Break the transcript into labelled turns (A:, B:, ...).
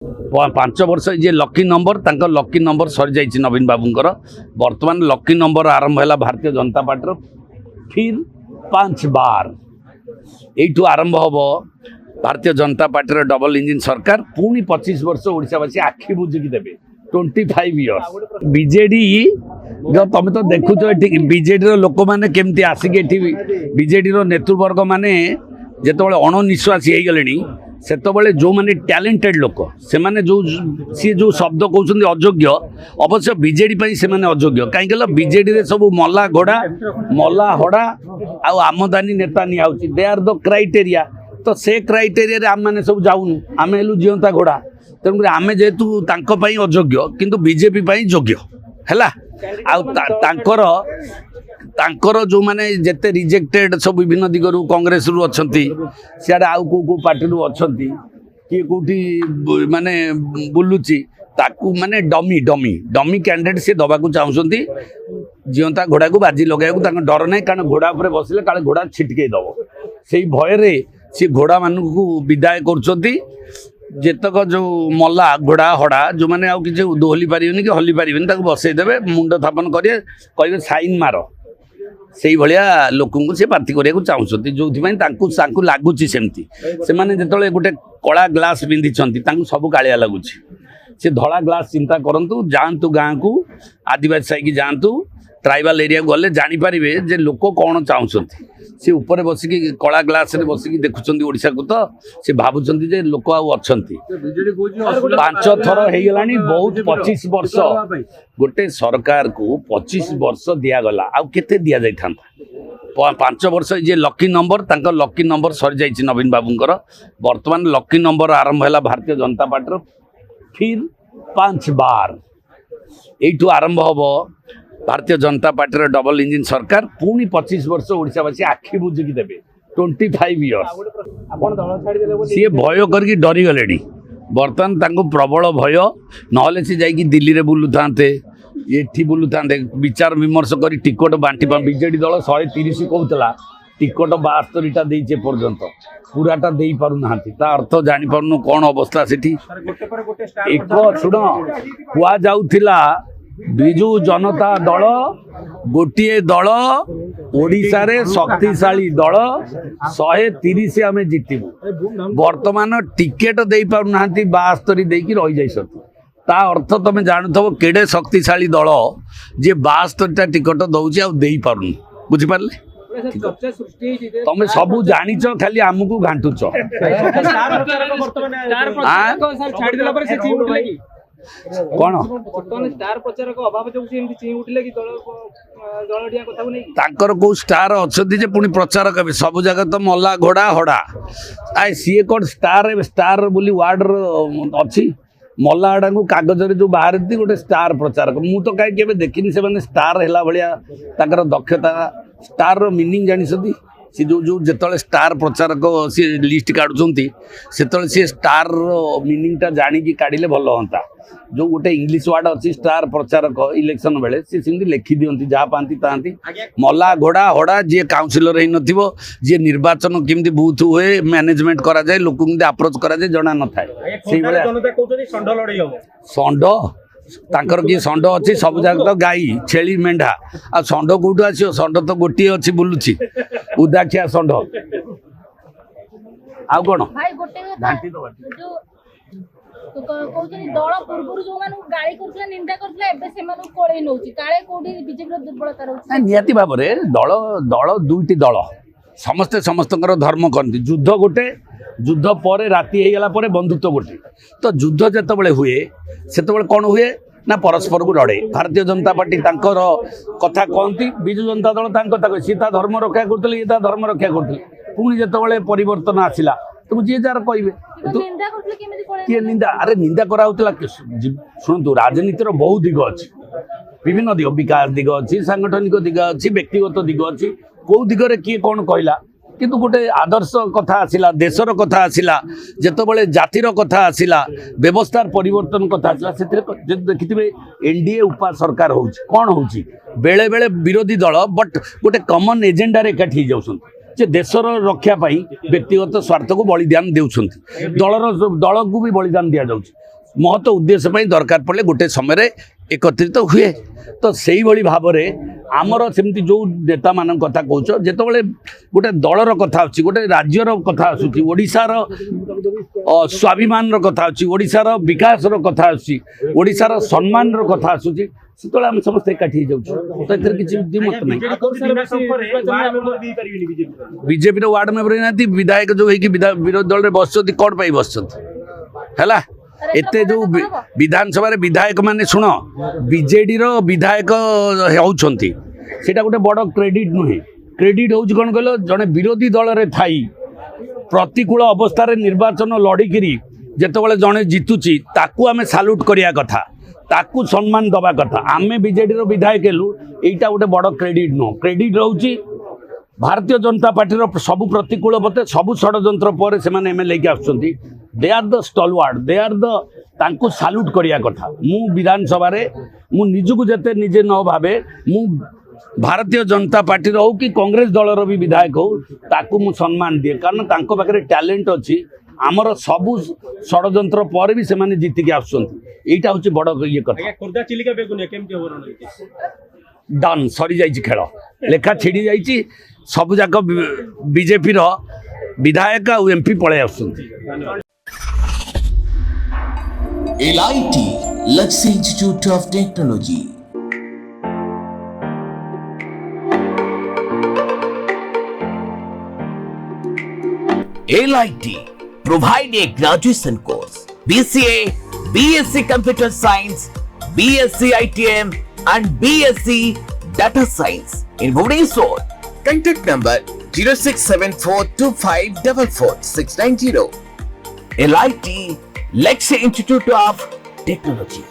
A: पांच वर्ष जे lucky number सरी जाइए नवीन बाबूंकर बर्तमान लकी नंबर आरंभ है भारतीय जनता पार्टी फिर 5 बार यू आरंभ हम Bharatiya Janata party double engine सरकार पुणी 25 वर्ष ओडावासी आखि बुझिकी देवे 25 इयर्स बीजेडी जो तुम तो देखुच बीजेडी लोक मैंने केमती आसिक बीजेडी नेतृवर्ग माने जिते अणनिश्वासी हो गले सेतबले जो माने टैलेंटेड लोक से माने जो शब्द कहते अयोग्य अवश्य बीजेडी से माने अयोग्य कहीं बीजेडी रे सब मला घोड़ा मला हड़ा आमदानी नेता नियाउची दे आर द क्राइटेरिया तो से क्राइटेरिया आम मैंने सब जाऊनु आम हेलु जीवंता घोड़ा तेणुक आम जेहेतु अयोग्य किंतु बीजेपी योग्य है तांकर जो माने जेते रिजेक्टेड सब विभिन्न दिगरु कांग्रेस रु अछंती सियाडे आउ को पार्टी रु अछंती कि कोठी माने बुलुची ताकू माने डमी डमी डमी कैंडिडेट से दबा को चाहउछंती जीवंता घोड़ा को बाजी लगाया को तांका डर नै कारण घोड़ा ऊपर बसिले काले घोड़ा छिटके दबो सेही भय रे से घोड़ा मान को विदाय करछंती जेतक जो मला घोड़ा हड़ा जो मैंने आउ कि दोहली पारिबेनी कि हल्ली पारिबेनी ताको बसई देबे मुंड थापन करिए कहिबे साइन मारो से भाया लोक से प्रार्थी करने चाहते जो लगुच सेमती से जो गोटे कला ग्लास पिंधि सब कालिया लगुच से धला ग्लास चिंता करूँ जातु गाँव को आदिवासी साइक जातु ट्राइबल एरिया गले जानीपारे जे लोक कौन चाहते सी ऊपर बसिक कला ग्लास बसिक देखुं ओडिशा को तो सी भावुं जे लोक अच्छा 5 थर हो बहुत 25 वर्ष गोटे सरकार को 25 वर्ष दिगला आते दि जाता 5 वर्ष जे लकी नंबर सरी जाइए नवीन बाबूंकर बर्तमान लकी नंबर आरंभ है भारतीय जनता पार्टी फिर 5 बार यू आरंभ हम Bharatiya Janata party double engine सरकार पुणी 25 वर्ष ओडावासी आखि बुझिकी देवे 25 इयर्स सी भय करके डरी गले बर्तमान प्रबल भय ना सी जा दिल्ली में बुलू था ये बुलू था विचार विमर्श कर टिकट बांटी बीजेडी दल 130 कहला टिकट 72टा देचे पर्यंत पूराटा दे पारना अर्थ जापार कौन अवस्था से एक शुण कुआ जाऊला बिजु जनता दल गोटे दल ओडिशा रे शक्तिशाली दल 130 आम जितबू बर्तमान टिकेट दे पारना 72 देकी रही जाइए ता अर्थ तुम जानुव केड़े शक्तिशाली दल जे 72टा टिकट दौची दे पारुनी बुझिपारे तुम सब जानिच खाली आमको घांटुच कौन तांकर को स्टार अच्छे पुणी प्रचार कबे सब जगह तो मला घोड़ा हड़ा आए सी कौन स्टार बोली वार्ड अच्छी मला हड़ा को कागज जो बाहर गोटे स्टार प्रचारक मु तो कहीं देखनी से स्टार है भाया दक्षता स्टार रो मीनिंग जानी सी जो जिते स्टार प्रचारक सी लिस्ट काढ़ुंट से स्टार मीनिंगटा जाणी काढ़ले भल हाँ जो गोटे इंग्लीश वार्ड अच्छी स्टार प्रचारक इलेक्शन बेले सी सेमती लिखि दिखती जहाँ पाती तांती मला घोड़ा हड़ा जी काउंसिलर हो जी निर्वाचन केमती बूथ हुए मैनेजमेंट करा जाए लोक आप्रोच करा जाए जना न थाए षंड तांकर किए षंड अच्छी सब जगह तो गाई छेली मेढ़ा आ षंड कौटू आसो षंड तो गोटे अच्छी बुलुची उदाखिया षंड आउ कौन घाटी
B: दल पूर्व जो गाड़ी कर निंदा कर
A: निहाती भाव में दल दल दुईटी दल समस्ते समस्त धर्म करती युद्ध गोटे युद्ध पर राति हो गला बंधुत्व गोटे तो युद्ध जिते हुए से कौन हुए ना परस्पर को लड़े भारतीय जनता पार्टी तांकर कथा कहती बिजु जनता दल कथा सी धर्म रक्षा करते ये धर्म रक्षा करते पुणी जिते परिवर्तन आसला तुम जी जार कहे किए निंदा अरे निंदा कराला शुणु राजनीतिर बहुत दिग अच्छी विभिन्न दिग विकास दिग अच्छी सांगठनिक दिग अच्छी व्यक्तिगत दिग अच्छी कौ दिगरे किए कौन कहला किंतु गोटे आदर्श कथा आसला देशर कथा आसला जिते जातिर कथा आसला व्यवस्थार परिवर्तन कथा आसला से देखिए एनडीए उपा सरकार हो कौन हो बेले बेले विरोधी दल बट गोटे कमन एजेंडा एकाठी जाऊँ जे देशर रक्षा व्यक्तिगत स्वार्थ को बलिदान देउछंती दल को भी बलिदान दिया जाउछ महत उद्देश्य ପାଇଁ दरकार पड़े गोटे समय एकत्रित हुए तो सेही भली भाबरे आमर सेमती जो नेता मान कथा कहूछ जेतबेले गोटे दलर कथा आछि गोटे राज्यर कथा आसुछि ओडिशार स्वाभिमान कथा आछि ओडिशार विकास कथा आछि ओडिशार सम्मान कथा आसुछि सेतबेले हम समस्त एकाठी जाउछु तो एथर किछि दिमत नै बीजेपी रो वार्ड मेंबर नाती विधायक जो है कि विरोधी दल रे बसछथि कोड पाई बसछथि हैला एते जो विधानसभा विधायक माने शुण बीजेडी रो विधायक होउछंती सेटा गोटे बड़ क्रेडिट नुहे क्रेडिट होउछ कोन कहलो जने विरोधी दल रे थाई प्रतिकूल अवस्था रे निर्वाचन लड़िकी जेतेबेले जने जितुची ताकू आमे साल्यूट करिया कथा ताकू सम्मान दबा कथा आमे बीजेडी रो विधायक हेलु एटा गोटे बड़ credit no credit रहउची Bharatiya Janata party रो सबु प्रतिकूल बते सबु षडयंत्र पर से माने एमएलए के आछंती they are the stalwart they are the तांको साल्यूट करिया कथा मु विधानसभा रे मु निजको जते निजे न भाबे मु भारतीय जनता पार्टी रो कि कांग्रेस दल रो भी विधायक हो ताकू मु सम्मान दिए कारण तांको पाखरे टैलेंट अछि आमर सबु षडयंत्र पर भी से माने जीति के आछंती एटा होची बड़ ये कथा
C: खुर्दा चिलिका बेगुनिया केमती होबो
A: डन सरी जाइछि खेल लेखा छिड़ी जाइछि सब जाक बीजेपी रो विधायक और एमपी पळे आछंती
D: LIT Luxury Institute of Technology. LIT provide a graduation course BCA, BSc Computer Science, BSc ITM and BSc Data Science in Bhubaneswar. Contact number 067425444690. LIT Luxury Institute of Technology.